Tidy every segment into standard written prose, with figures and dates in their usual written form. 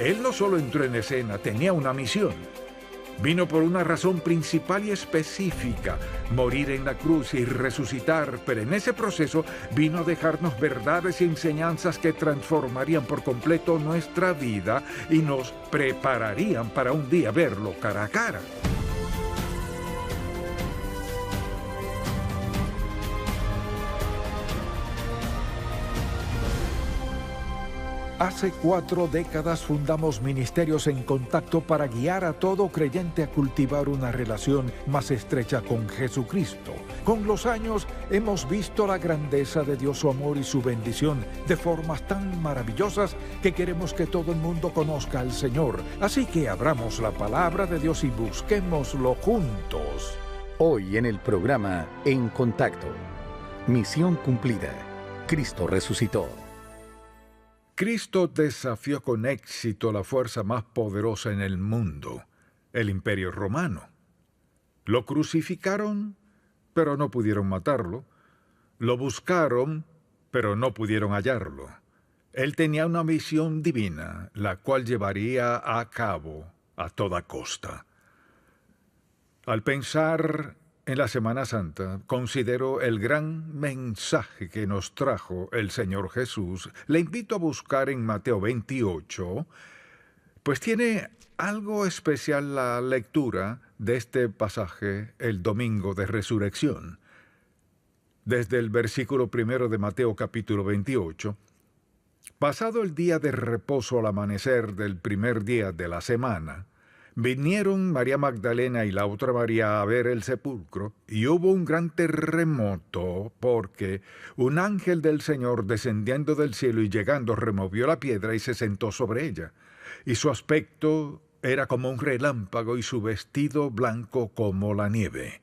Él no solo entró en escena, tenía una misión. Vino por una razón principal y específica: morir en la cruz y resucitar, pero en ese proceso vino a dejarnos verdades y enseñanzas que transformarían por completo nuestra vida y nos prepararían para un día verlo cara a cara. Hace 4 décadas fundamos Ministerios en Contacto para guiar a todo creyente a cultivar una relación más estrecha con Jesucristo. Con los años hemos visto la grandeza de Dios, su amor y su bendición de formas tan maravillosas que queremos que todo el mundo conozca al Señor. Así que abramos la palabra de Dios y busquémoslo juntos. Hoy en el programa En Contacto. Misión cumplida. Cristo resucitó. Cristo desafió con éxito la fuerza más poderosa en el mundo, el Imperio Romano. Lo crucificaron, pero no pudieron matarlo. Lo buscaron, pero no pudieron hallarlo. Él tenía una misión divina, la cual llevaría a cabo a toda costa. Al pensar en la Semana Santa, considero el gran mensaje que nos trajo el Señor Jesús. Le invito a buscar en Mateo 28, pues tiene algo especial la lectura de este pasaje el domingo de resurrección. Desde el versículo 1 de Mateo capítulo 28, pasado el día de reposo al amanecer del primer día de la semana, vinieron María Magdalena y la otra María a ver el sepulcro, y hubo un gran terremoto, porque un ángel del Señor descendiendo del cielo y llegando removió la piedra y se sentó sobre ella. Y su aspecto era como un relámpago y su vestido blanco como la nieve.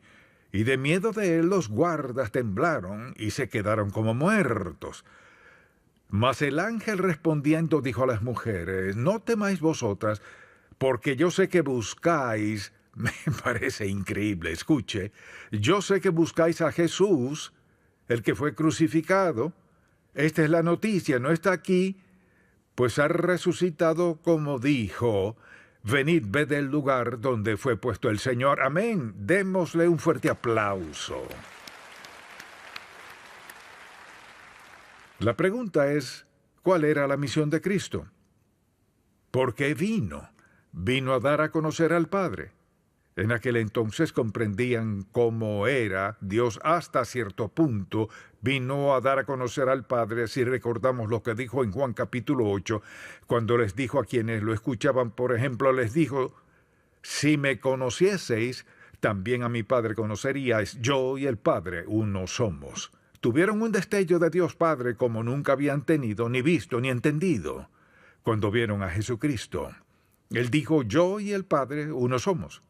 Y de miedo de él los guardas temblaron y se quedaron como muertos. Mas el ángel respondiendo dijo a las mujeres: no temáis vosotras, porque yo sé que buscáis, me parece increíble, escuche, yo sé que buscáis a Jesús, el que fue crucificado. Esta es la noticia, no está aquí, pues ha resucitado como dijo. Venid, ved el lugar donde fue puesto el Señor. Amén. Démosle un fuerte aplauso. La pregunta es, ¿cuál era la misión de Cristo? ¿Por qué vino? Vino a dar a conocer al Padre. En aquel entonces comprendían cómo era Dios hasta cierto punto. Vino a dar a conocer al Padre, si recordamos lo que dijo en Juan capítulo 8, cuando les dijo a quienes lo escuchaban, por ejemplo, les dijo: si me conocieseis, también a mi Padre conoceríais. Yo y el Padre uno somos. Tuvieron un destello de Dios Padre como nunca habían tenido, ni visto, ni entendido, cuando vieron a Jesucristo. Él dijo: yo y el Padre uno somos.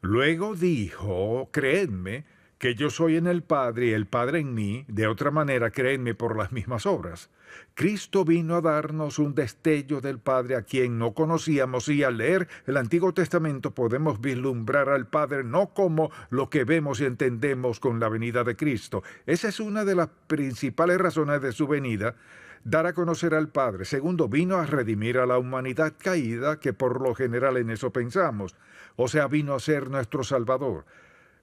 Luego dijo: creedme que yo soy en el Padre y el Padre en mí. De otra manera, creedme por las mismas obras. Cristo vino a darnos un destello del Padre a quien no conocíamos, y al leer el Antiguo Testamento podemos vislumbrar al Padre no como lo que vemos y entendemos con la venida de Cristo. Esa es una de las principales razones de su venida: dar a conocer al Padre. Segundo, vino a redimir a la humanidad caída, que por lo general en eso pensamos. O sea, vino a ser nuestro Salvador.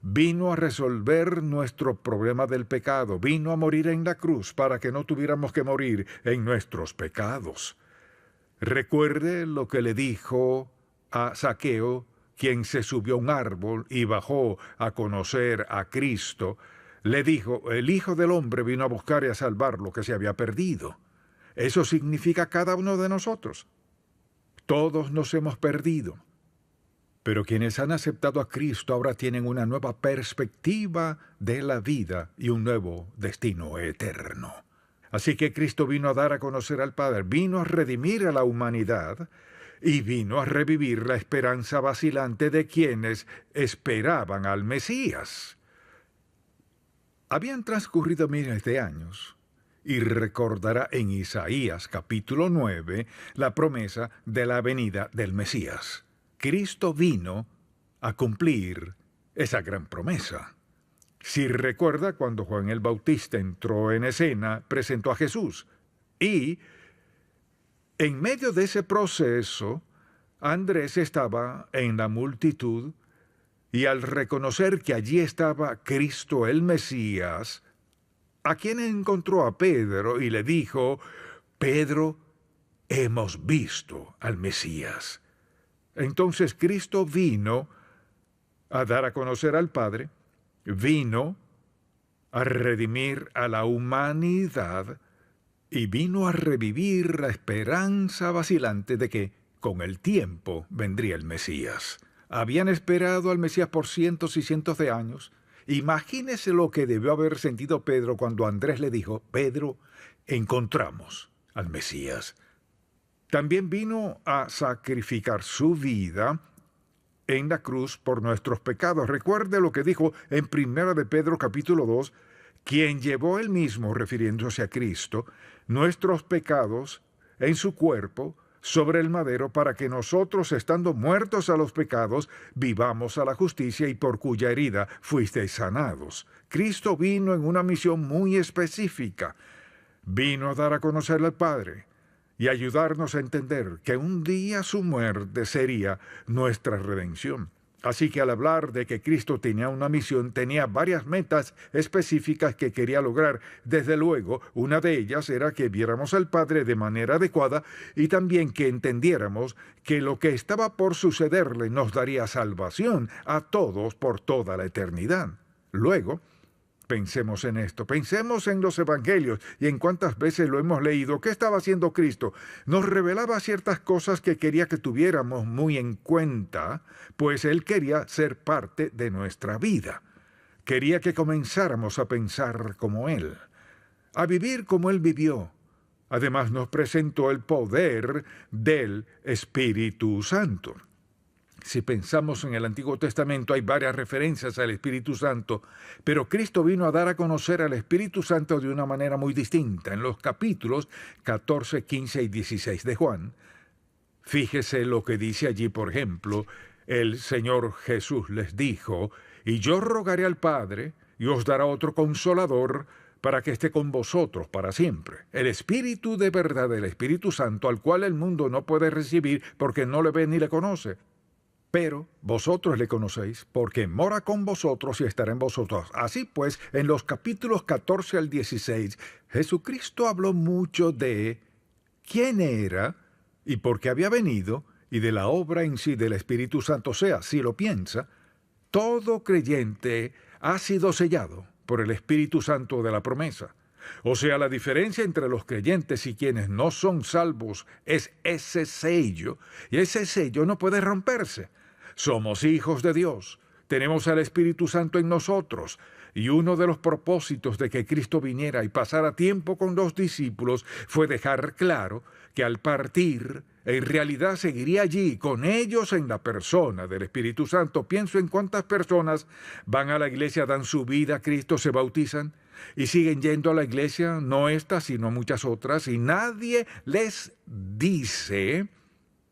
Vino a resolver nuestro problema del pecado. Vino a morir en la cruz para que no tuviéramos que morir en nuestros pecados. Recuerde lo que le dijo a Zaqueo, quien se subió a un árbol y bajó a conocer a Cristo. Le dijo: el Hijo del Hombre vino a buscar y a salvar lo que se había perdido. Eso significa cada uno de nosotros. Todos nos hemos perdido. Pero quienes han aceptado a Cristo ahora tienen una nueva perspectiva de la vida y un nuevo destino eterno. Así que Cristo vino a dar a conocer al Padre, vino a redimir a la humanidad y vino a revivir la esperanza vacilante de quienes esperaban al Mesías. Habían transcurrido miles de años, y recordará en Isaías capítulo 9 la promesa de la venida del Mesías. Cristo vino a cumplir esa gran promesa. Si recuerda, cuando Juan el Bautista entró en escena, presentó a Jesús y En medio de ese proceso, Andrés estaba en la multitud y al reconocer que allí estaba Cristo el Mesías, a quien encontró a Pedro y le dijo: Pedro, hemos visto al Mesías. Entonces Cristo vino a dar a conocer al Padre, vino a redimir a la humanidad y vino a revivir la esperanza vacilante de que con el tiempo vendría el Mesías. Habían esperado al Mesías por cientos y cientos de años. Imagínese lo que debió haber sentido Pedro cuando Andrés le dijo: Pedro, encontramos al Mesías. También vino a sacrificar su vida en la cruz por nuestros pecados. Recuerde lo que dijo en 1 de Pedro capítulo 2, quien llevó él mismo, refiriéndose a Cristo, nuestros pecados en su cuerpo sobre el madero, para que nosotros, estando muertos a los pecados, vivamos a la justicia, y por cuya herida fuisteis sanados. Cristo vino en una misión muy específica. Vino a dar a conocer al Padre y ayudarnos a entender que un día su muerte sería nuestra redención. Así que al hablar de que Cristo tenía una misión, tenía varias metas específicas que quería lograr. Desde luego, una de ellas era que viéramos al Padre de manera adecuada y también que entendiéramos que lo que estaba por sucederle nos daría salvación a todos por toda la eternidad. Luego, pensemos en esto, pensemos en los evangelios y en cuántas veces lo hemos leído. ¿Qué estaba haciendo Cristo? Nos revelaba ciertas cosas que quería que tuviéramos muy en cuenta, pues Él quería ser parte de nuestra vida. Quería que comenzáramos a pensar como Él, a vivir como Él vivió. Además, nos presentó el poder del Espíritu Santo. Si pensamos en el Antiguo Testamento, hay varias referencias al Espíritu Santo, pero Cristo vino a dar a conocer al Espíritu Santo de una manera muy distinta. En los capítulos 14, 15 y 16 de Juan, fíjese lo que dice allí, por ejemplo, el Señor Jesús les dijo: y yo rogaré al Padre, y os dará otro Consolador, para que esté con vosotros para siempre. El Espíritu de verdad, el Espíritu Santo, al cual el mundo no puede recibir porque no le ve ni le conoce. Pero vosotros le conocéis, porque mora con vosotros y estará en vosotros. Así pues, en los capítulos 14 al 16, Jesucristo habló mucho de quién era y por qué había venido, y de la obra en sí del Espíritu Santo. O sea, si lo piensa, todo creyente ha sido sellado por el Espíritu Santo de la promesa. O sea, la diferencia entre los creyentes y quienes no son salvos es ese sello, y ese sello no puede romperse. Somos hijos de Dios, tenemos al Espíritu Santo en nosotros, y uno de los propósitos de que Cristo viniera y pasara tiempo con los discípulos fue dejar claro que al partir, en realidad seguiría allí con ellos en la persona del Espíritu Santo. Pienso en cuántas personas van a la iglesia, dan su vida a Cristo, se bautizan y siguen yendo a la iglesia, no esta, sino muchas otras, y nadie les dice: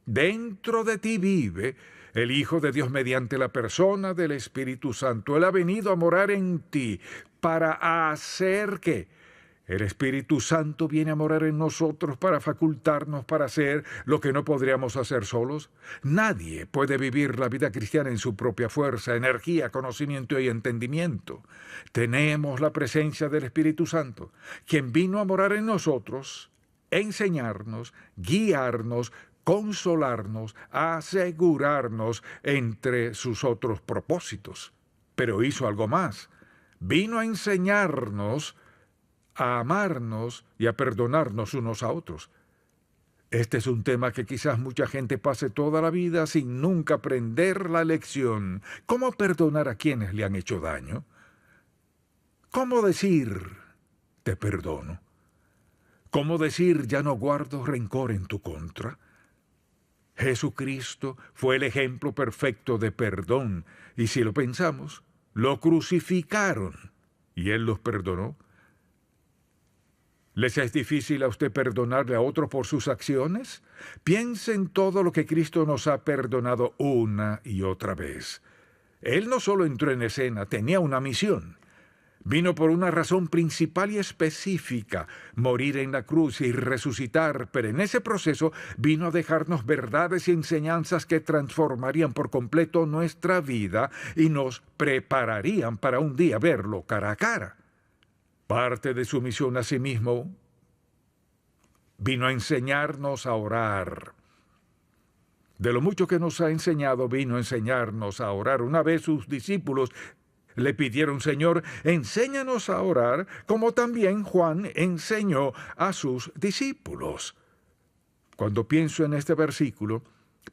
dentro de ti vive el Hijo de Dios mediante la persona del Espíritu Santo. Él ha venido a morar en ti para hacer ¿qué? El Espíritu Santo viene a morar en nosotros para facultarnos para hacer lo que no podríamos hacer solos. Nadie puede vivir la vida cristiana en su propia fuerza, energía, conocimiento y entendimiento. Tenemos la presencia del Espíritu Santo, quien vino a morar en nosotros, enseñarnos, guiarnos, consolarnos, asegurarnos entre sus otros propósitos. Pero hizo algo más. Vino a enseñarnos a amarnos y a perdonarnos unos a otros. Este es un tema que quizás mucha gente pase toda la vida sin nunca aprender la lección. ¿Cómo perdonar a quienes le han hecho daño? ¿Cómo decir te perdono? ¿Cómo decir ya no guardo rencor en tu contra? Jesucristo fue el ejemplo perfecto de perdón, y si lo pensamos, lo crucificaron y Él los perdonó. ¿Les es difícil a usted perdonarle a otro por sus acciones? Piense en todo lo que Cristo nos ha perdonado una y otra vez. Él no solo entró en escena, tenía una misión. Vino por una razón principal y específica, morir en la cruz y resucitar, pero en ese proceso vino a dejarnos verdades y enseñanzas que transformarían por completo nuestra vida y nos prepararían para un día verlo cara a cara. Parte de su misión asimismo vino a enseñarnos a orar. De lo mucho que nos ha enseñado, vino a enseñarnos a orar. Una vez sus discípulos le pidieron: Señor, enséñanos a orar, como también Juan enseñó a sus discípulos. Cuando pienso en este versículo,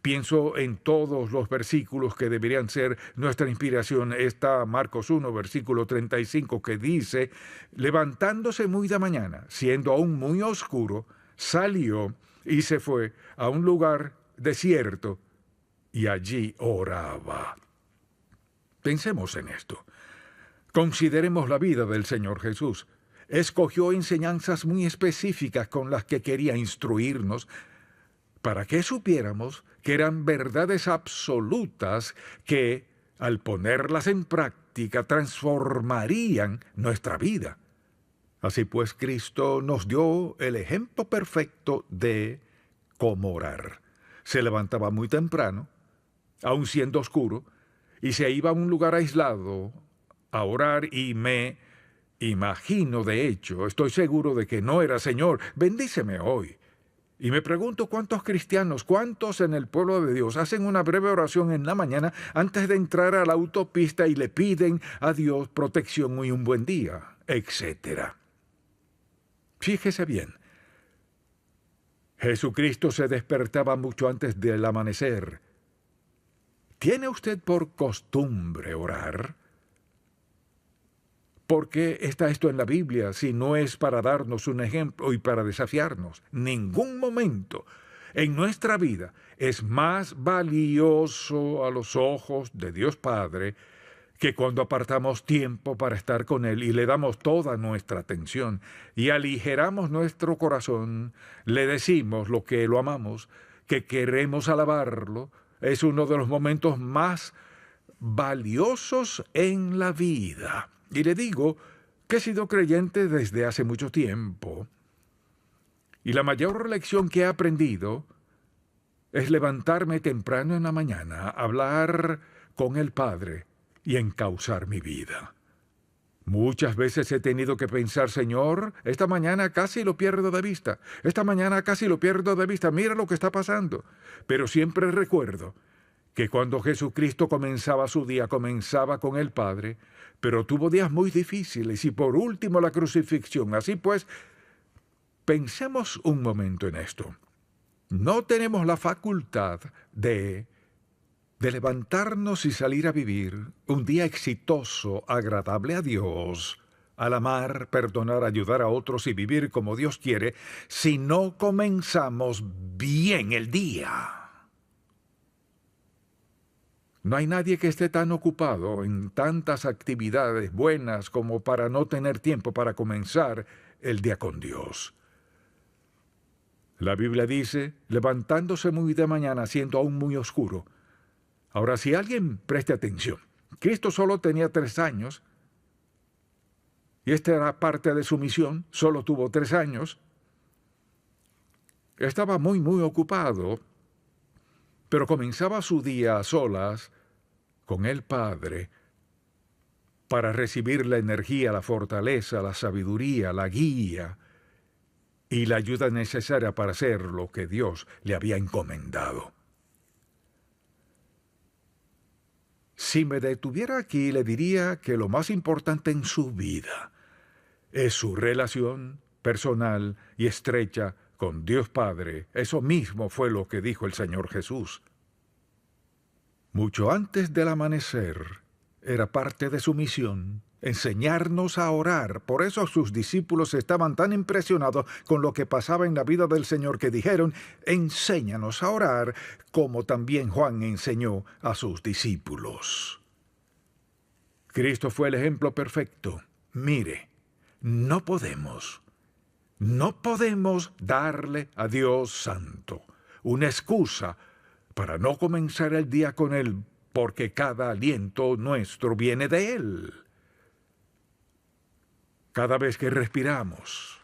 pienso en todos los versículos que deberían ser nuestra inspiración. Está Marcos 1, versículo 35, que dice: levantándose muy de mañana, siendo aún muy oscuro, salió y se fue a un lugar desierto y allí oraba. Pensemos en esto. Consideremos la vida del Señor Jesús. Escogió enseñanzas muy específicas con las que quería instruirnos para que supiéramos que eran verdades absolutas que, al ponerlas en práctica, transformarían nuestra vida. Así pues, Cristo nos dio el ejemplo perfecto de cómo orar. Se levantaba muy temprano, aun siendo oscuro, y se iba a un lugar aislado a orar, y me imagino, de hecho, estoy seguro de que no era: Señor, bendíceme hoy. Y me pregunto cuántos cristianos, cuántos en el pueblo de Dios hacen una breve oración en la mañana antes de entrar a la autopista y le piden a Dios protección y un buen día, etc. Fíjese bien. Jesucristo se despertaba mucho antes del amanecer. ¿Tiene usted por costumbre orar? ¿Por qué está esto en la Biblia si no es para darnos un ejemplo y para desafiarnos? Ningún momento en nuestra vida es más valioso a los ojos de Dios Padre que cuando apartamos tiempo para estar con Él y le damos toda nuestra atención y aligeramos nuestro corazón, le decimos lo que lo amamos, que queremos alabarlo. Es uno de los momentos más valiosos en la vida. Y le digo que he sido creyente desde hace mucho tiempo. Y la mayor lección que he aprendido es levantarme temprano en la mañana, hablar con el Padre y encauzar mi vida. Muchas veces he tenido que pensar: Señor, esta mañana casi lo pierdo de vista. Esta mañana casi lo pierdo de vista. Mira lo que está pasando. Pero siempre recuerdo que cuando Jesucristo comenzaba su día, comenzaba con el Padre, pero tuvo días muy difíciles y por último la crucifixión. Así pues, pensemos un momento en esto. No tenemos la facultad de levantarnos y salir a vivir un día exitoso, agradable a Dios, al amar, perdonar, ayudar a otros y vivir como Dios quiere, si no comenzamos bien el día. No hay nadie que esté tan ocupado en tantas actividades buenas como para no tener tiempo para comenzar el día con Dios. La Biblia dice: levantándose muy de mañana, siendo aún muy oscuro. Ahora, si alguien preste atención, Cristo solo tenía 3 años, y esta era parte de su misión. Solo tuvo 3 años. Estaba muy ocupado, pero comenzaba su día a solas con el Padre para recibir la energía, la fortaleza, la sabiduría, la guía y la ayuda necesaria para hacer lo que Dios le había encomendado. Si me detuviera aquí, le diría que lo más importante en su vida es su relación personal y estrecha con Dios Padre. Eso mismo fue lo que dijo el Señor Jesús. Mucho antes del amanecer, era parte de su misión enseñarnos a orar. Por eso sus discípulos estaban tan impresionados con lo que pasaba en la vida del Señor que dijeron: enséñanos a orar, como también Juan enseñó a sus discípulos. Cristo fue el ejemplo perfecto. Mire, no podemos darle a Dios Santo una excusa para no comenzar el día con Él, porque cada aliento nuestro viene de Él. cada vez que respiramos.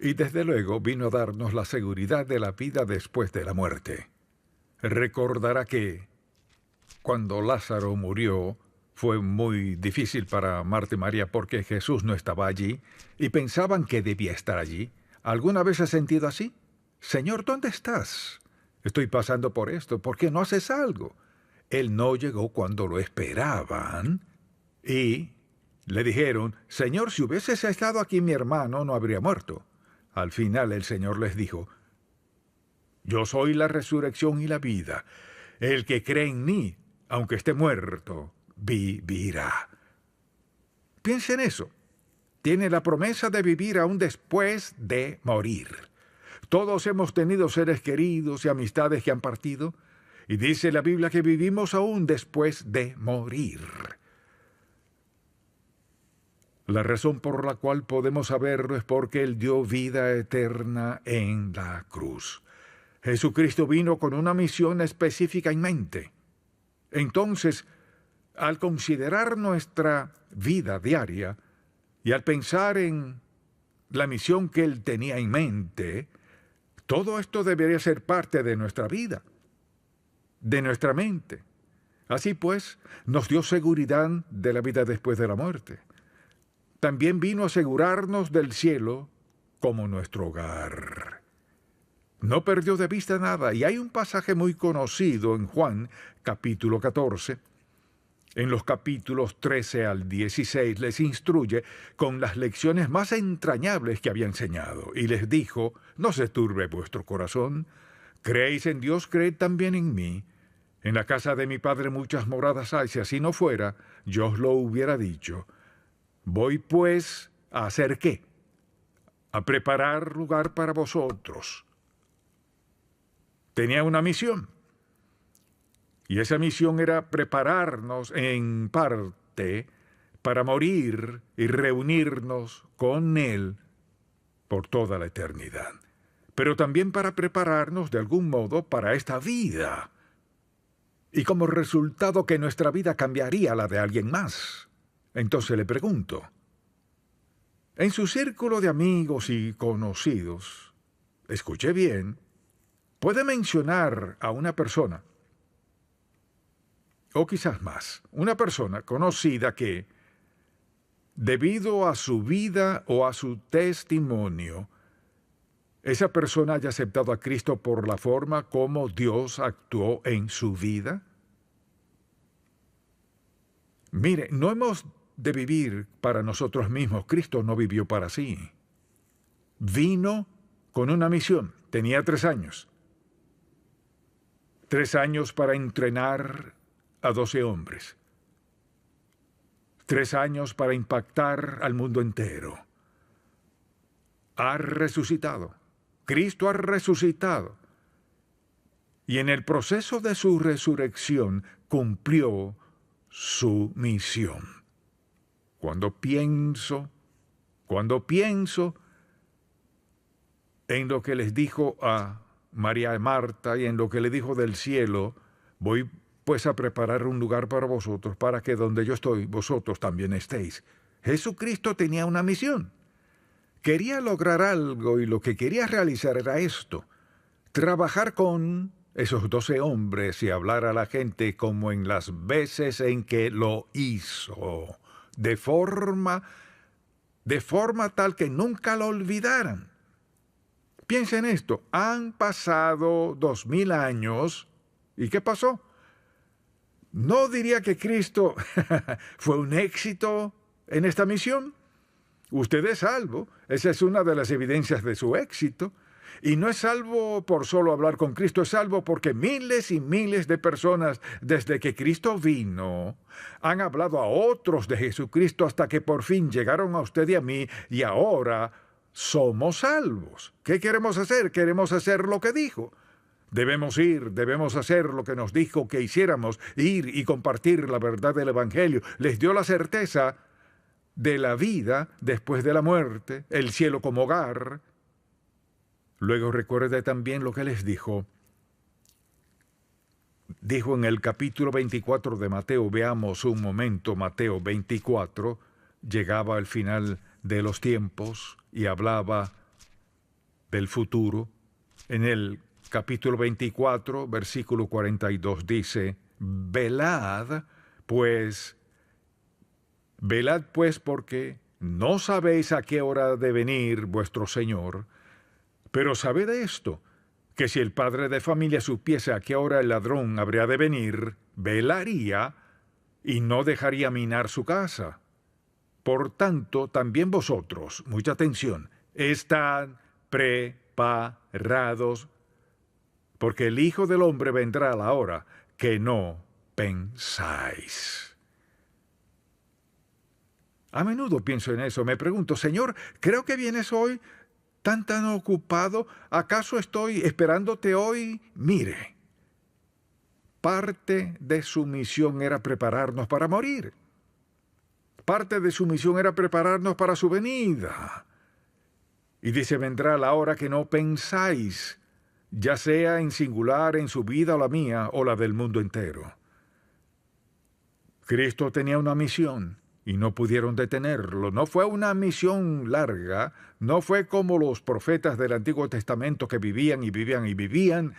Y desde luego vino a darnos la seguridad de la vida después de la muerte. Recordará que cuando Lázaro murió, fue muy difícil para Marta y María porque Jesús no estaba allí y pensaban que debía estar allí. ¿Alguna vez has sentido así? Señor, ¿dónde estás? Estoy pasando por esto. ¿Por qué no haces algo? Él no llegó cuando lo esperaban y le dijeron, Señor, si hubieses estado aquí mi hermano no habría muerto. Al final el Señor les dijo, yo soy la resurrección y la vida. El que cree en mí, aunque esté muerto, vivirá. Piensa en eso. Tiene la promesa de vivir aún después de morir. Todos hemos tenido seres queridos y amistades que han partido, y dice la Biblia que vivimos aún después de morir. La razón por la cual podemos saberlo es porque Él dio vida eterna en la cruz. Jesucristo vino con una misión específica en mente. Entonces, al considerar nuestra vida diaria y al pensar en la misión que Él tenía en mente, todo esto debería ser parte de nuestra vida, de nuestra mente. Así pues, nos dio seguridad de la vida después de la muerte. También vino a asegurarnos del cielo como nuestro hogar. No perdió de vista nada, y hay un pasaje muy conocido en Juan, capítulo 14. En los capítulos 13 al 16 les instruye con las lecciones más entrañables que había enseñado, y les dijo, no se turbe vuestro corazón, creéis en Dios, creed también en mí. En la casa de mi Padre muchas moradas hay, si así no fuera, yo os lo hubiera dicho. Voy pues a hacer ¿qué? A preparar lugar para vosotros. Tenía una misión. Y esa misión era prepararnos en parte para morir y reunirnos con Él por toda la eternidad. Pero también para prepararnos de algún modo para esta vida. Y como resultado que nuestra vida cambiaría a la de alguien más. Entonces le pregunto, en su círculo de amigos y conocidos, escuche bien, puede mencionar a una persona, o quizás más, una persona conocida que, debido a su vida o a su testimonio, esa persona haya aceptado a Cristo por la forma como Dios actuó en su vida. Mire, no hemos de vivir para nosotros mismos. Cristo no vivió para sí. Vino con una misión. Tenía 3 años. 3 años para entrenar a 12 hombres. 3 años para impactar al mundo entero. Ha resucitado. Cristo ha resucitado. Y en el proceso de su resurrección cumplió su misión. Cuando pienso en lo que les dijo a María y Marta y en lo que le dijo del cielo, voy pues a preparar un lugar para vosotros, para que donde yo estoy, vosotros también estéis. Jesucristo tenía una misión. Quería lograr algo y lo que quería realizar era esto: trabajar con esos 12 hombres y hablar a la gente como en las veces en que lo hizo, de forma tal que nunca lo olvidaran. Piensen en esto, han pasado 2000 años, ¿y qué pasó? No diría que Cristo fue un éxito en esta misión. Usted es salvo, esa es una de las evidencias de su éxito. Y no es salvo por solo hablar con Cristo, es salvo porque miles y miles de personas desde que Cristo vino han hablado a otros de Jesucristo hasta que por fin llegaron a usted y a mí y ahora somos salvos. ¿Qué queremos hacer? Queremos hacer lo que dijo. Debemos ir, debemos hacer lo que nos dijo que hiciéramos, ir y compartir la verdad del Evangelio. Les dio la certeza de la vida después de la muerte, el cielo como hogar. Luego recuerde también lo que les dijo. Dijo en el capítulo 24 de Mateo, veamos un momento Mateo 24, llegaba al final de los tiempos y hablaba del futuro. En el capítulo 24, versículo 42 dice: velad pues porque no sabéis a qué hora ha de venir vuestro Señor, pero sabed esto, que si el padre de familia supiese a qué hora el ladrón habría de venir, velaría y no dejaría minar su casa. Por tanto, también vosotros, mucha atención, estad preparados, porque el Hijo del Hombre vendrá a la hora que no pensáis. A menudo pienso en eso. Me pregunto: Señor, creo que vienes hoy tan ocupado. ¿Acaso estoy esperándote hoy? Mire, parte de su misión era prepararnos para morir. Parte de su misión era prepararnos para su venida. Y dice: vendrá la hora que no pensáis, ya sea en singular, en su vida o la mía, o la del mundo entero. Cristo tenía una misión y no pudieron detenerlo. No fue una misión larga, no fue como los profetas del Antiguo Testamento que vivían y vivían y vivían.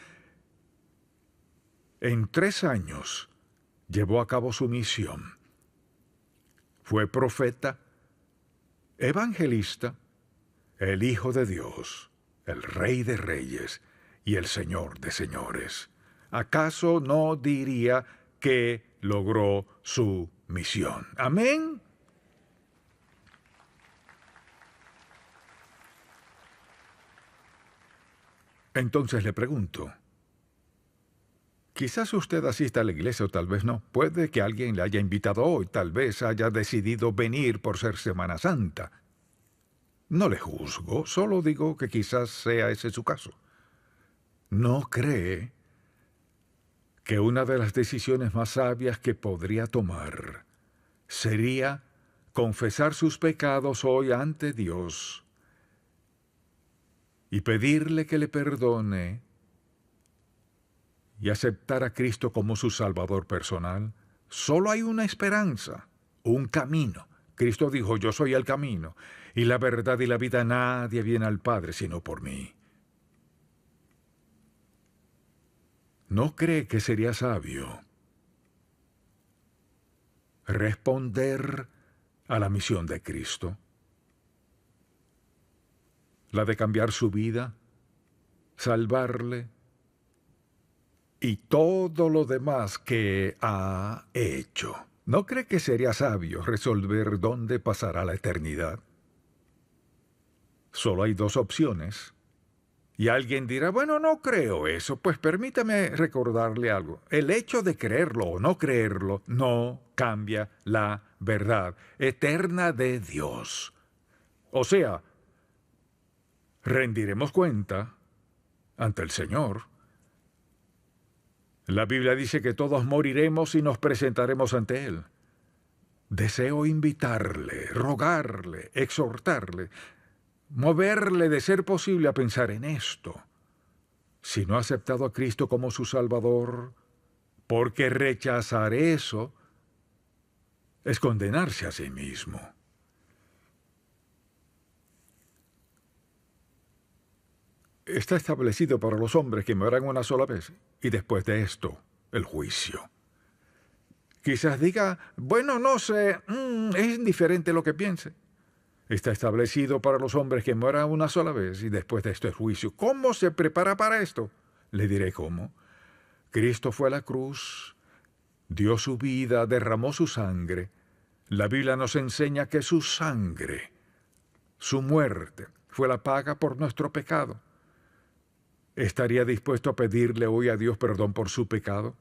En 3 años llevó a cabo su misión. Fue profeta, evangelista, el Hijo de Dios, el Rey de Reyes y el Señor de Señores. ¿Acaso no diría que logró su misión? Amén. Entonces le pregunto, quizás usted asista a la iglesia o tal vez no. Puede que alguien le haya invitado hoy, tal vez haya decidido venir por ser Semana Santa. No le juzgo, solo digo que quizás sea ese su caso. ¿No cree que una de las decisiones más sabias que podría tomar sería confesar sus pecados hoy ante Dios y pedirle que le perdone y aceptar a Cristo como su Salvador personal? Solo hay una esperanza, un camino. Cristo dijo: yo soy el camino y la verdad y la vida. Nadie viene al Padre sino por mí. ¿No cree que sería sabio responder a la misión de Cristo? La de cambiar su vida, salvarle y todo lo demás que ha hecho. ¿No cree que sería sabio resolver dónde pasará la eternidad? Solo hay 2 opciones. Y alguien dirá: bueno, no creo eso. Pues permítame recordarle algo. El hecho de creerlo o no creerlo no cambia la verdad eterna de Dios. O sea, rendiremos cuenta ante el Señor. La Biblia dice que todos moriremos y nos presentaremos ante Él. Deseo invitarle, rogarle, exhortarle, moverle de ser posible a pensar en esto. Si no ha aceptado a Cristo como su Salvador, porque rechazar eso es condenarse a sí mismo. Está establecido para los hombres que mueran una sola vez y después de esto, el juicio. Quizás diga: bueno, no sé, es indiferente lo que piense. Está establecido para los hombres que mueran una sola vez y después de esto el juicio. ¿Cómo se prepara para esto? Le diré cómo. Cristo fue a la cruz, dio su vida, derramó su sangre. La Biblia nos enseña que su sangre, su muerte, fue la paga por nuestro pecado. ¿Estaría dispuesto a pedirle hoy a Dios perdón por su pecado?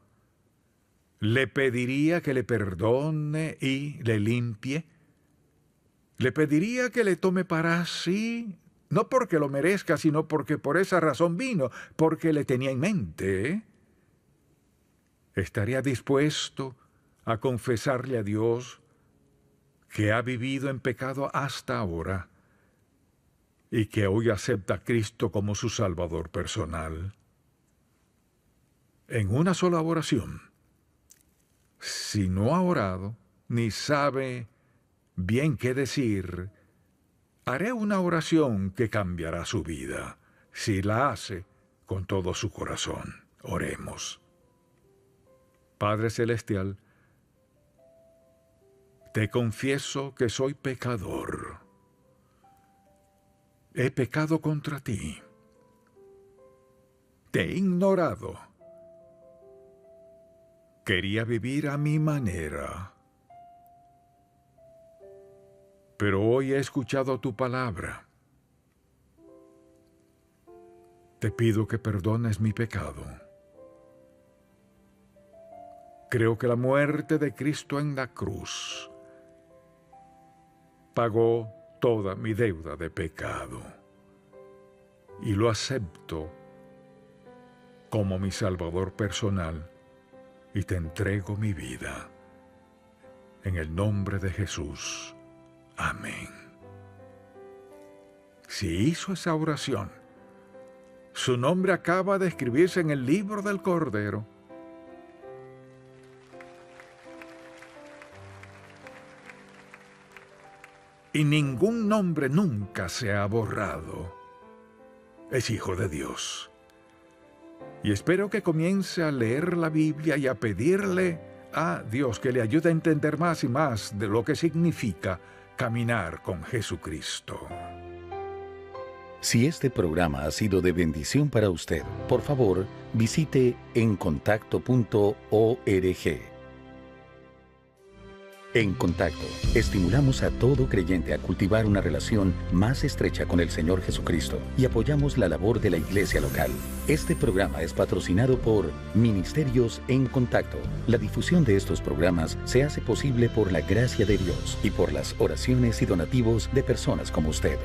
¿Le pediría que le perdone y le limpie? Le pediría que le tome para sí, no porque lo merezca, sino porque por esa razón vino, porque le tenía en mente. ¿Estaría dispuesto a confesarle a Dios que ha vivido en pecado hasta ahora y que hoy acepta a Cristo como su Salvador personal? En una sola oración. Si no ha orado, ni sabe bien que decir, haré una oración que cambiará su vida, si la hace con todo su corazón. Oremos. Padre Celestial, te confieso que soy pecador. He pecado contra ti. Te he ignorado. Quería vivir a mi manera. Pero hoy he escuchado tu palabra. Te pido que perdones mi pecado. Creo que la muerte de Cristo en la cruz pagó toda mi deuda de pecado y lo acepto como mi Salvador personal y te entrego mi vida. En el nombre de Jesús. Amén. Si hizo esa oración, su nombre acaba de escribirse en el libro del Cordero. Y ningún nombre nunca se ha borrado. Es hijo de Dios. Y espero que comience a leer la Biblia y a pedirle a Dios que le ayude a entender más y más de lo que significa caminar con Jesucristo. Si este programa ha sido de bendición para usted, por favor, visite encontacto.org. En Contacto, estimulamos a todo creyente a cultivar una relación más estrecha con el Señor Jesucristo y apoyamos la labor de la iglesia local. Este programa es patrocinado por Ministerios en Contacto. La difusión de estos programas se hace posible por la gracia de Dios y por las oraciones y donativos de personas como usted.